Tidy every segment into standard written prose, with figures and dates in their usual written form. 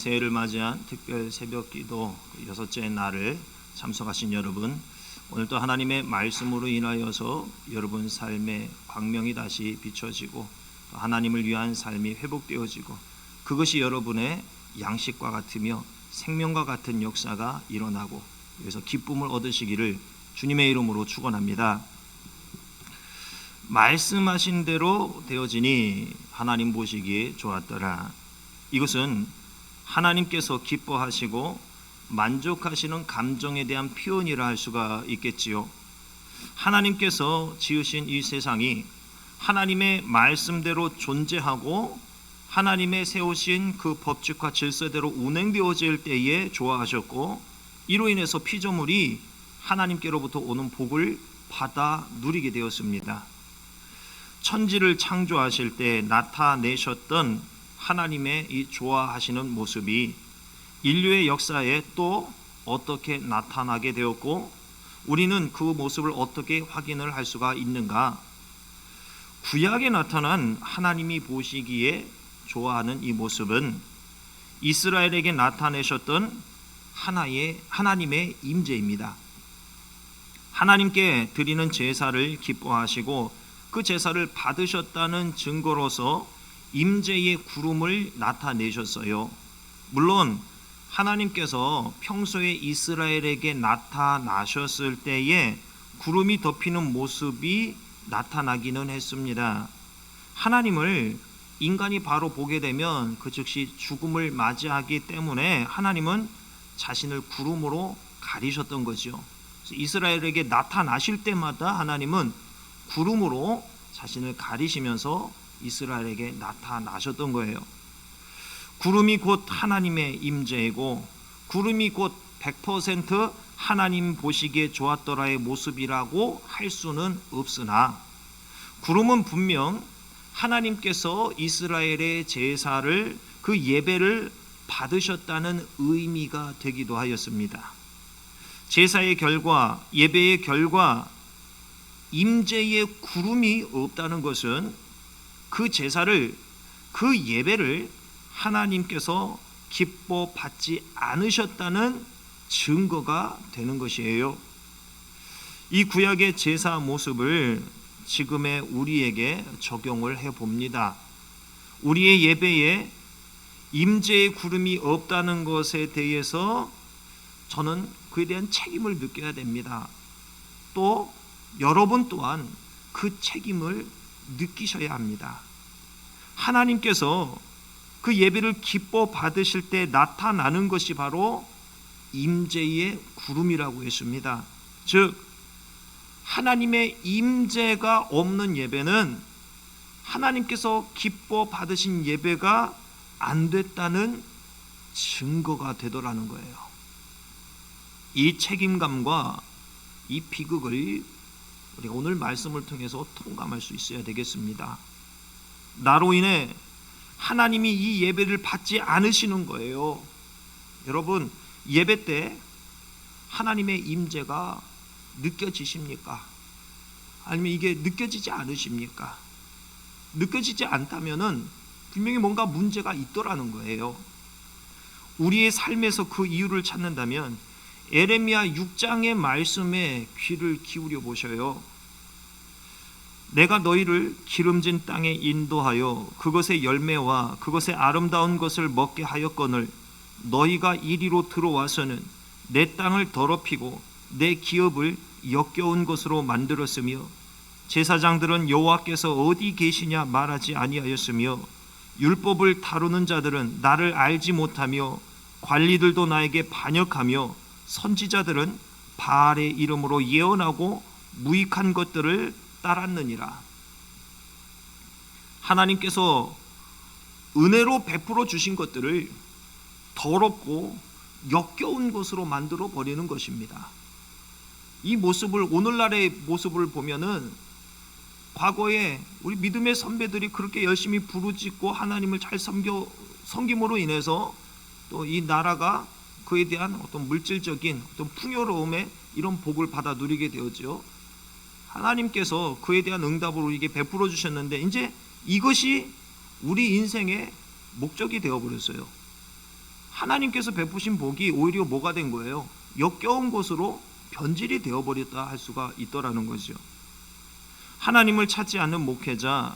새해를 맞이한 특별 새벽기도 여섯째 날을 참석하신 여러분, 오늘도 하나님의 말씀으로 인하여서 여러분 삶의 광명이 다시 비춰지고 하나님을 위한 삶이 회복되어지고 그것이 여러분의 양식과 같으며 생명과 같은 역사가 일어나고 그래서 기쁨을 얻으시기를 주님의 이름으로 축원합니다. 말씀하신 대로 되어지니 하나님 보시기에 좋았더라. 이것은 하나님께서 기뻐하시고 만족하시는 감정에 대한 표현이라 할 수가 있겠지요. 하나님께서 지으신 이 세상이 하나님의 말씀대로 존재하고 하나님의 세우신 그 법칙과 질서대로 운행되어질 때에 좋아하셨고, 이로 인해서 피조물이 하나님께로부터 오는 복을 받아 누리게 되었습니다. 천지를 창조하실 때 나타내셨던 하나님의 이 좋아하시는 모습이 인류의 역사에 또 어떻게 나타나게 되었고, 우리는 그 모습을 어떻게 확인을 할 수가 있는가? 구약에 나타난 하나님이 보시기에 좋아하는 이 모습은 이스라엘에게 나타내셨던 하나님의 임재입니다. 하나님께 드리는 제사를 기뻐하시고 그 제사를 받으셨다는 증거로서 임재의 구름을 나타내셨어요. 물론 하나님께서 평소에 이스라엘에게 나타나셨을 때에 구름이 덮이는 모습이 나타나기는 했습니다. 하나님을 인간이 바로 보게 되면 그 즉시 죽음을 맞이하기 때문에 하나님은 자신을 구름으로 가리셨던 거죠. 이스라엘에게 나타나실 때마다 하나님은 구름으로 자신을 가리시면서 이스라엘에게 나타나셨던 거예요. 구름이 곧 하나님의 임재이고 구름이 곧 100% 하나님 보시기에 좋았더라의 모습이라고 할 수는 없으나, 구름은 분명 하나님께서 이스라엘의 제사를 그 예배를 받으셨다는 의미가 되기도 하였습니다. 제사의 결과, 예배의 결과, 임재의 구름이 없다는 것은 그 제사를, 그 예배를 하나님께서 기뻐 받지 않으셨다는 증거가 되는 것이에요. 이 구약의 제사 모습을 지금의 우리에게 적용을 해봅니다. 우리의 예배에 임재의 구름이 없다는 것에 대해서 저는 그에 대한 책임을 느껴야 됩니다. 또 여러분 또한 그 책임을 느끼셔야 합니다. 하나님께서 그 예배를 기뻐 받으실 때 나타나는 것이 바로 임재의 구름이라고 했습니다. 즉 하나님의 임재가 없는 예배는 하나님께서 기뻐 받으신 예배가 안 됐다는 증거가 되더라는 거예요. 이 책임감과 이 비극을 우리가 오늘 말씀을 통해서 통감할 수 있어야 되겠습니다. 나로 인해 하나님이 이 예배를 받지 않으시는 거예요. 여러분, 예배 때 하나님의 임재가 느껴지십니까? 아니면 이게 느껴지지 않으십니까? 느껴지지 않다면은 분명히 뭔가 문제가 있더라는 거예요. 우리의 삶에서 그 이유를 찾는다면 에레미야 6장의 말씀에 귀를 기울여 보셔요. 내가 너희를 기름진 땅에 인도하여 그것의 열매와 그것의 아름다운 것을 먹게 하였거늘 너희가 이리로 들어와서는 내 땅을 더럽히고 내 기업을 역겨운 것으로 만들었으며 제사장들은 여호와께서 어디 계시냐 말하지 아니하였으며 율법을 다루는 자들은 나를 알지 못하며 관리들도 나에게 반역하며 선지자들은 바알의 이름으로 예언하고 무익한 것들을 따랐느니라. 하나님께서 은혜로 베풀어 주신 것들을 더럽고 역겨운 것으로 만들어 버리는 것입니다. 이 모습을, 오늘날의 모습을 보면은 과거에 우리 믿음의 선배들이 그렇게 열심히 부르짖고 하나님을 잘 섬김으로 인해서 또 이 나라가 그에 대한 어떤 물질적인 어떤 풍요로움에 이런 복을 받아 누리게 되었죠. 하나님께서 그에 대한 응답을 우리에게 베풀어 주셨는데 이제 이것이 우리 인생의 목적이 되어버렸어요. 하나님께서 베푸신 복이 오히려 뭐가 된 거예요? 역겨운 것으로 변질이 되어버렸다 할 수가 있더라는 거죠. 하나님을 찾지 않는 목회자,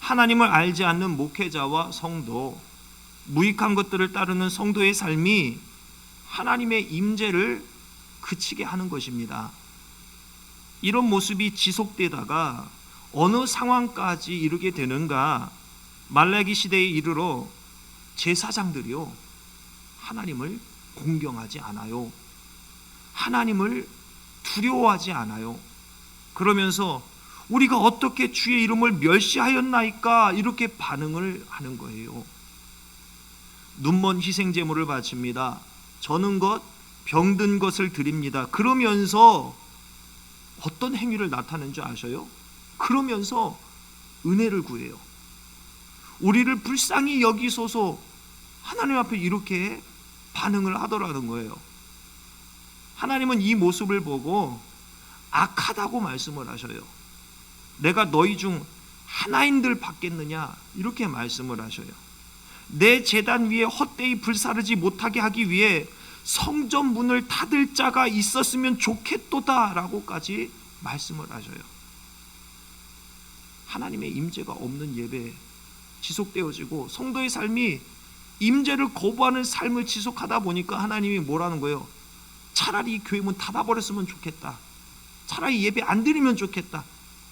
하나님을 알지 않는 목회자와 성도, 무익한 것들을 따르는 성도의 삶이 하나님의 임재를 그치게 하는 것입니다. 이런 모습이 지속되다가 어느 상황까지 이르게 되는가? 말라기 시대에 이르러 제사장들이요, 하나님을 공경하지 않아요. 하나님을 두려워하지 않아요. 그러면서 우리가 어떻게 주의 이름을 멸시하였나이까 이렇게 반응을 하는 거예요. 눈먼 희생 제물을 바칩니다. 저는 것, 병든 것을 드립니다. 그러면서 어떤 행위를 나타내는 줄 아셔요? 그러면서 은혜를 구해요. 우리를 불쌍히 여기소서, 하나님 앞에 이렇게 반응을 하더라는 거예요. 하나님은 이 모습을 보고 악하다고 말씀을 하셔요. 내가 너희 중 하나인들 받겠느냐 이렇게 말씀을 하셔요. 내 제단 위에 헛되이 불사르지 못하게 하기 위해 성전 문을 닫을 자가 있었으면 좋겠도다 라고까지 말씀을 하셔요. 하나님의 임재가 없는 예배 지속되어지고 성도의 삶이 임재를 거부하는 삶을 지속하다 보니까 하나님이 뭐라는 거예요? 차라리 이 교회 문 닫아버렸으면 좋겠다, 차라리 예배 안 드리면 좋겠다,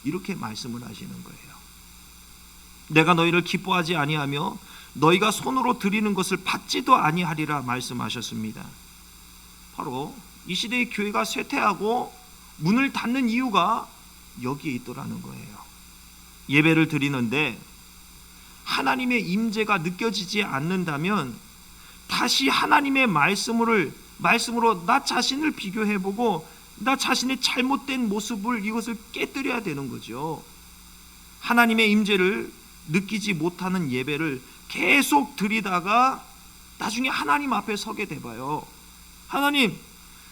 이렇게 말씀을 하시는 거예요. 내가 너희를 기뻐하지 아니하며 너희가 손으로 드리는 것을 받지도 아니하리라 말씀하셨습니다. 바로 이 시대의 교회가 쇠퇴하고 문을 닫는 이유가 여기에 있더라는 거예요. 예배를 드리는데 하나님의 임재가 느껴지지 않는다면 다시 하나님의 말씀으로 나 자신을 비교해보고 나 자신의 잘못된 모습을, 이것을 깨뜨려야 되는 거죠. 하나님의 임재를 느끼지 못하는 예배를 계속 드리다가 나중에 하나님 앞에 서게 돼봐요. 하나님,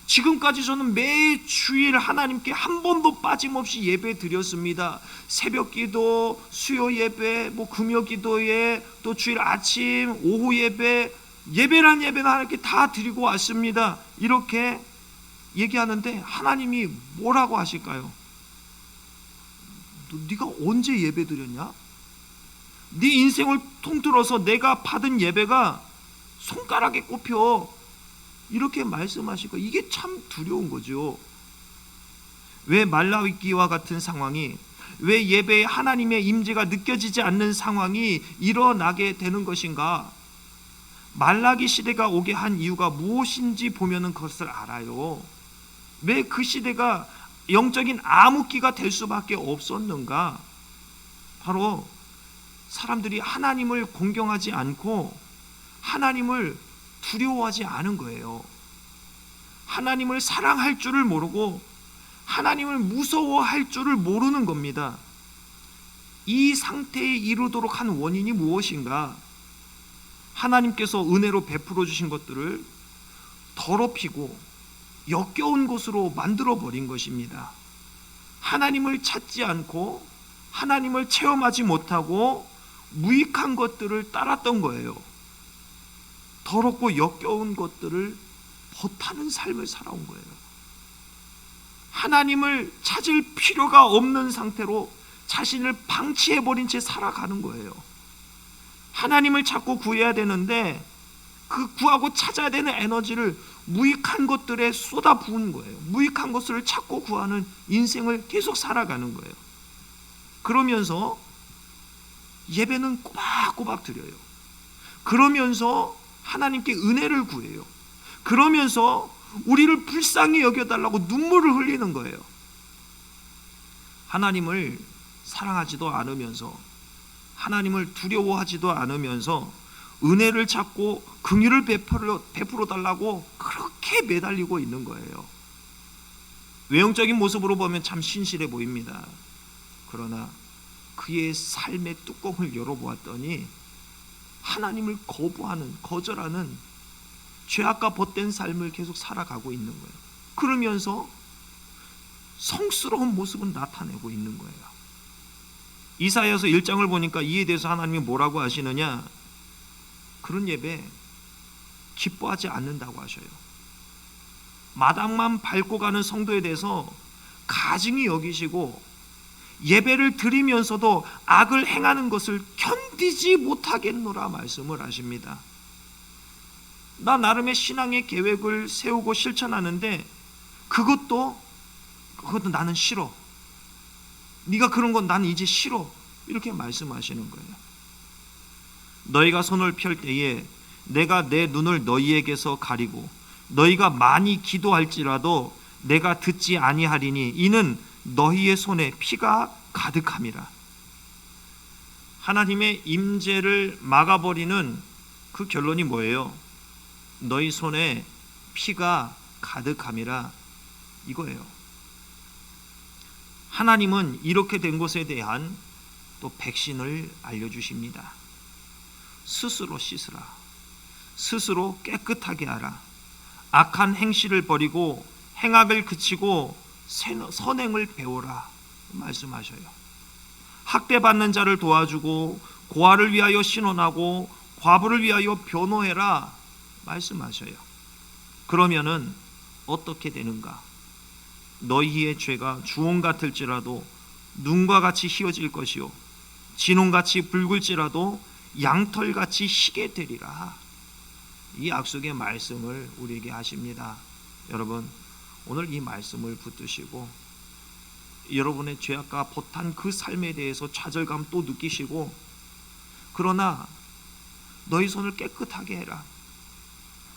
지금까지 저는 매 주일 하나님께 한 번도 빠짐없이 예배 드렸습니다. 새벽 기도, 수요 예배, 금요 기도에 또 주일 아침, 오후 예배, 예배란 예배는 하나님께 다 드리고 왔습니다. 이렇게 얘기하는데 하나님이 뭐라고 하실까요? 네가 언제 예배 드렸냐? 네 인생을 통틀어서 내가 받은 예배가 손가락에 꼽혀, 이렇게 말씀하시고, 이게 참 두려운 거죠. 왜 말라기와 같은 상황이, 왜 예배에 하나님의 임재가 느껴지지 않는 상황이 일어나게 되는 것인가? 말라기 시대가 오게 한 이유가 무엇인지 보면은 그것을 알아요. 왜 그 시대가 영적인 암흑기가 될 수밖에 없었는가? 바로 사람들이 하나님을 공경하지 않고 하나님을 두려워하지 않은 거예요. 하나님을 사랑할 줄을 모르고 하나님을 무서워할 줄을 모르는 겁니다. 이 상태에 이르도록 한 원인이 무엇인가? 하나님께서 은혜로 베풀어 주신 것들을 더럽히고 역겨운 것으로 만들어 버린 것입니다. 하나님을 찾지 않고 하나님을 체험하지 못하고 무익한 것들을 따랐던 거예요. 더럽고 역겨운 것들을 버타는 삶을 살아온 거예요. 하나님을 찾을 필요가 없는 상태로 자신을 방치해버린 채 살아가는 거예요. 하나님을 찾고 구해야 되는데 그 구하고 찾아야 되는 에너지를 무익한 것들에 쏟아부은 거예요. 무익한 것을 찾고 구하는 인생을 계속 살아가는 거예요. 그러면서 예배는 꼬박꼬박 드려요. 그러면서 하나님께 은혜를 구해요. 그러면서 우리를 불쌍히 여겨달라고 눈물을 흘리는 거예요. 하나님을 사랑하지도 않으면서, 하나님을 두려워하지도 않으면서 은혜를 찾고 긍휼을 베풀어 달라고 그렇게 매달리고 있는 거예요. 외형적인 모습으로 보면 참 신실해 보입니다. 그러나 그의 삶의 뚜껑을 열어보았더니 하나님을 거절하는 죄악과 벗된 삶을 계속 살아가고 있는 거예요. 그러면서 성스러운 모습은 나타내고 있는 거예요. 이사야서 1장을 보니까 이에 대해서 하나님이 뭐라고 하시느냐? 그런 예배 기뻐하지 않는다고 하셔요. 마당만 밟고 가는 성도에 대해서 가증히 여기시고 예배를 드리면서도 악을 행하는 것을 견디지 못하겠노라 말씀을 하십니다. 나 나름의 신앙의 계획을 세우고 실천하는데 그것도 나는 싫어. 네가 그런 건 나는 이제 싫어. 이렇게 말씀하시는 거예요. 너희가 손을 펼 때에 내가 내 눈을 너희에게서 가리고 너희가 많이 기도할지라도 내가 듣지 아니하리니 이는 너희의 손에 피가 가득함이라. 하나님의 임재를 막아버리는 그 결론이 뭐예요? 너희 손에 피가 가득함이라 이거예요. 하나님은 이렇게 된 것에 대한 또 백신을 알려주십니다. 스스로 씻으라. 스스로 깨끗하게 하라. 악한 행실을 버리고 행악을 그치고 선행을 배우라 말씀하셔요. 학대받는 자를 도와주고 고아를 위하여 신원하고 과부를 위하여 변호해라 말씀하셔요. 그러면은 어떻게 되는가? 너희의 죄가 주홍 같을지라도 눈과 같이 희어질 것이요 진홍같이 붉을지라도 양털같이 희게 되리라. 이 약속의 말씀을 우리에게 하십니다. 여러분, 오늘 이 말씀을 붙드시고 여러분의 죄악과 보탄 그 삶에 대해서 좌절감 또 느끼시고, 그러나 너희 손을 깨끗하게 해라.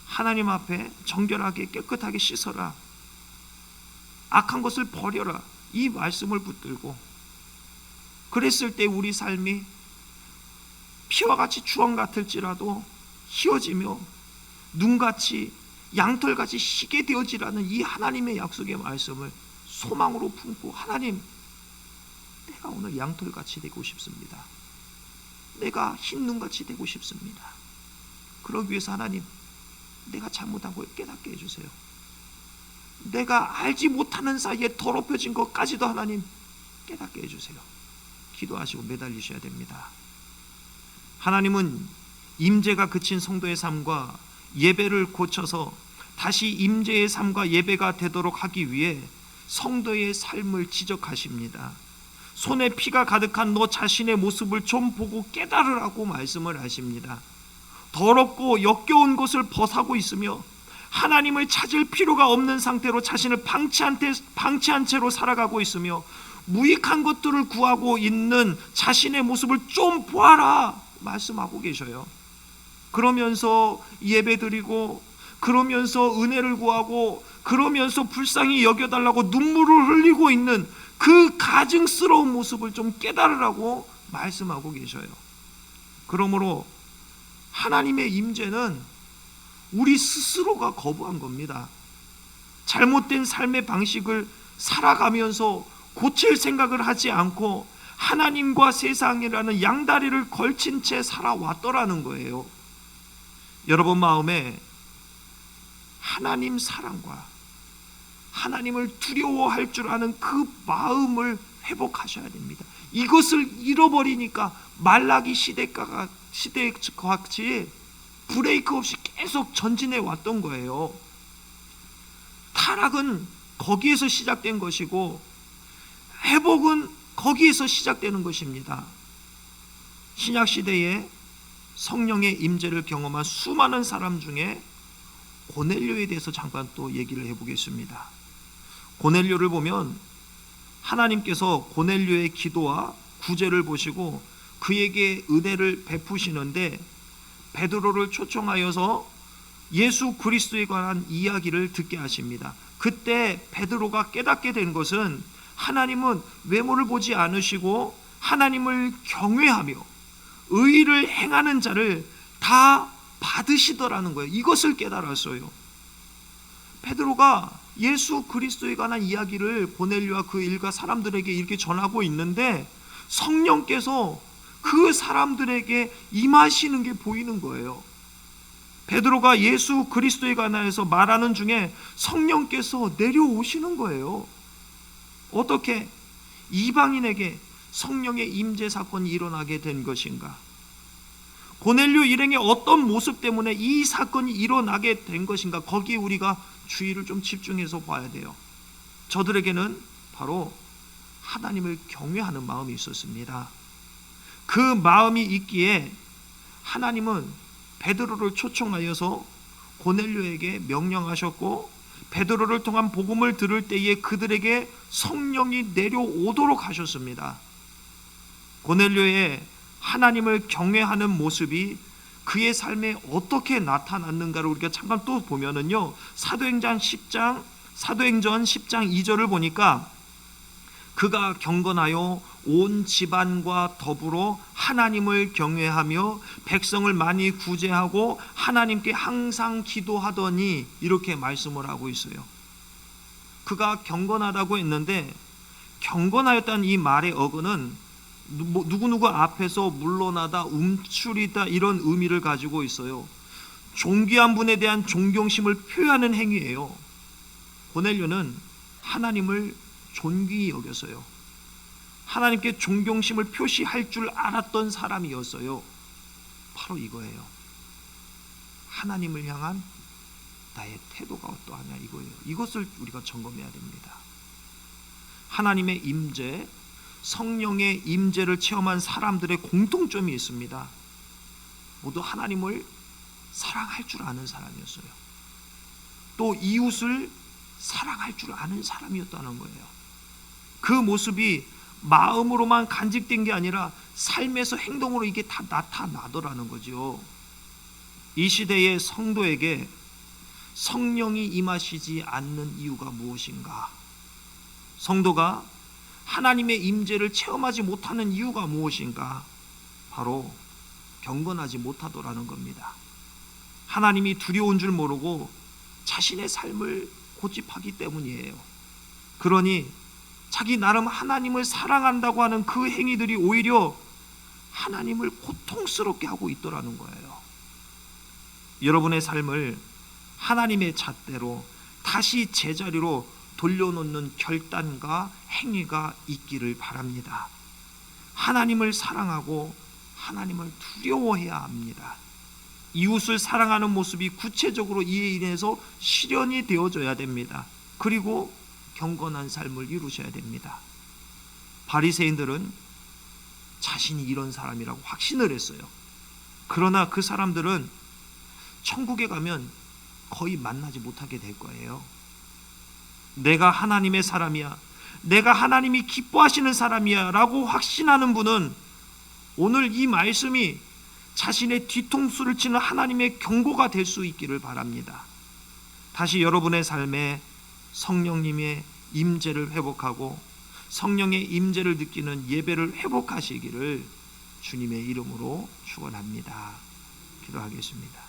하나님 앞에 정결하게 깨끗하게 씻어라. 악한 것을 버려라. 이 말씀을 붙들고 그랬을 때 우리 삶이 피와 같이 주황 같을지라도 희어지며 눈같이 양털같이 희게 되어지라는 이 하나님의 약속의 말씀을 소망으로 품고, 하나님, 내가 오늘 양털같이 되고 싶습니다. 내가 흰 눈같이 되고 싶습니다. 그러기 위해서 하나님, 내가 잘못한 걸 깨닫게 해주세요. 내가 알지 못하는 사이에 더럽혀진 것까지도 하나님 깨닫게 해주세요. 기도하시고 매달리셔야 됩니다. 하나님은 임재가 그친 성도의 삶과 예배를 고쳐서 다시 임재의 삶과 예배가 되도록 하기 위해 성도의 삶을 지적하십니다. 손에 피가 가득한 너 자신의 모습을 좀 보고 깨달으라고 말씀을 하십니다. 더럽고 역겨운 것을 벗하고 있으며 하나님을 찾을 필요가 없는 상태로 자신을 방치한 채로 살아가고 있으며 무익한 것들을 구하고 있는 자신의 모습을 좀 보아라 말씀하고 계셔요. 그러면서 예배드리고, 그러면서 은혜를 구하고, 그러면서 불쌍히 여겨달라고 눈물을 흘리고 있는 그 가증스러운 모습을 좀 깨달으라고 말씀하고 계셔요. 그러므로 하나님의 임재는 우리 스스로가 거부한 겁니다. 잘못된 삶의 방식을 살아가면서 고칠 생각을 하지 않고 하나님과 세상이라는 양다리를 걸친 채 살아왔더라는 거예요. 여러분 마음에 하나님 사랑과 하나님을 두려워할 줄 아는 그 마음을 회복하셔야 됩니다. 이것을 잃어버리니까 말라기 시대와 같이 브레이크 없이 계속 전진해 왔던 거예요. 타락은 거기에서 시작된 것이고 회복은 거기에서 시작되는 것입니다. 신약 시대에 성령의 임재를 경험한 수많은 사람 중에 고넬료에 대해서 잠깐 또 얘기를 해보겠습니다. 고넬료를 보면 하나님께서 고넬료의 기도와 구제를 보시고 그에게 은혜를 베푸시는데 베드로를 초청하여서 예수 그리스도에 관한 이야기를 듣게 하십니다. 그때 베드로가 깨닫게 된 것은 하나님은 외모를 보지 않으시고 하나님을 경외하며 의를 행하는 자를 다 받으시더라는 거예요. 이것을 깨달았어요. 베드로가 예수 그리스도에 관한 이야기를 고넬료와 그 일가 사람들에게 이렇게 전하고 있는데 성령께서 그 사람들에게 임하시는 게 보이는 거예요. 베드로가 예수 그리스도에 관해서 말하는 중에 성령께서 내려오시는 거예요. 어떻게 이방인에게 성령의 임재 사건이 일어나게 된 것인가? 고넬료 일행의 어떤 모습 때문에 이 사건이 일어나게 된 것인가, 거기에 우리가 주의를 좀 집중해서 봐야 돼요. 저들에게는 바로 하나님을 경외하는 마음이 있었습니다. 그 마음이 있기에 하나님은 베드로를 초청하여서 고넬료에게 명령하셨고, 베드로를 통한 복음을 들을 때에 그들에게 성령이 내려오도록 하셨습니다. 고넬료의 하나님을 경외하는 모습이 그의 삶에 어떻게 나타났는가를 우리가 잠깐 또 보면은요, 사도행전 10장 2절을 보니까 그가 경건하여 온 집안과 더불어 하나님을 경외하며 백성을 많이 구제하고 하나님께 항상 기도하더니, 이렇게 말씀을 하고 있어요. 그가 경건하다고 했는데, 경건하였다는 이 말의 어근은 누구누구 앞에서 물러나다, 움츠리다, 이런 의미를 가지고 있어요. 존귀한 분에 대한 존경심을 표현하는 행위예요. 고넬료는 하나님을 존귀히 여겼어요. 하나님께 존경심을 표시할 줄 알았던 사람이었어요. 바로 이거예요. 하나님을 향한 나의 태도가 어떠하냐, 이거예요. 이것을 우리가 점검해야 됩니다. 하나님의 임재, 성령의 임재를 체험한 사람들의 공통점이 있습니다. 모두 하나님을 사랑할 줄 아는 사람이었어요. 또 이웃을 사랑할 줄 아는 사람이었다는 거예요. 그 모습이 마음으로만 간직된 게 아니라 삶에서 행동으로 이게 다 나타나더라는 거죠. 이 시대의 성도에게 성령이 임하시지 않는 이유가 무엇인가? 성도가 하나님의 임재를 체험하지 못하는 이유가 무엇인가? 바로 경건하지 못하더라는 겁니다. 하나님이 두려운 줄 모르고 자신의 삶을 고집하기 때문이에요. 그러니 자기 나름 하나님을 사랑한다고 하는 그 행위들이 오히려 하나님을 고통스럽게 하고 있더라는 거예요. 여러분의 삶을 하나님의 잣대로 다시 제자리로 돌려놓는 결단과 행위가 있기를 바랍니다. 하나님을 사랑하고 하나님을 두려워해야 합니다. 이웃을 사랑하는 모습이 구체적으로 이에 인해서 실현이 되어져야 됩니다. 그리고 경건한 삶을 이루셔야 됩니다. 바리새인들은 자신이 이런 사람이라고 확신을 했어요. 그러나 그 사람들은 천국에 가면 거의 만나지 못하게 될 거예요. 내가 하나님의 사람이야, 내가 하나님이 기뻐하시는 사람이야 라고 확신하는 분은 오늘 이 말씀이 자신의 뒤통수를 치는 하나님의 경고가 될 수 있기를 바랍니다. 다시 여러분의 삶에 성령님의 임재를 회복하고 성령의 임재를 느끼는 예배를 회복하시기를 주님의 이름으로 축원합니다. 기도하겠습니다.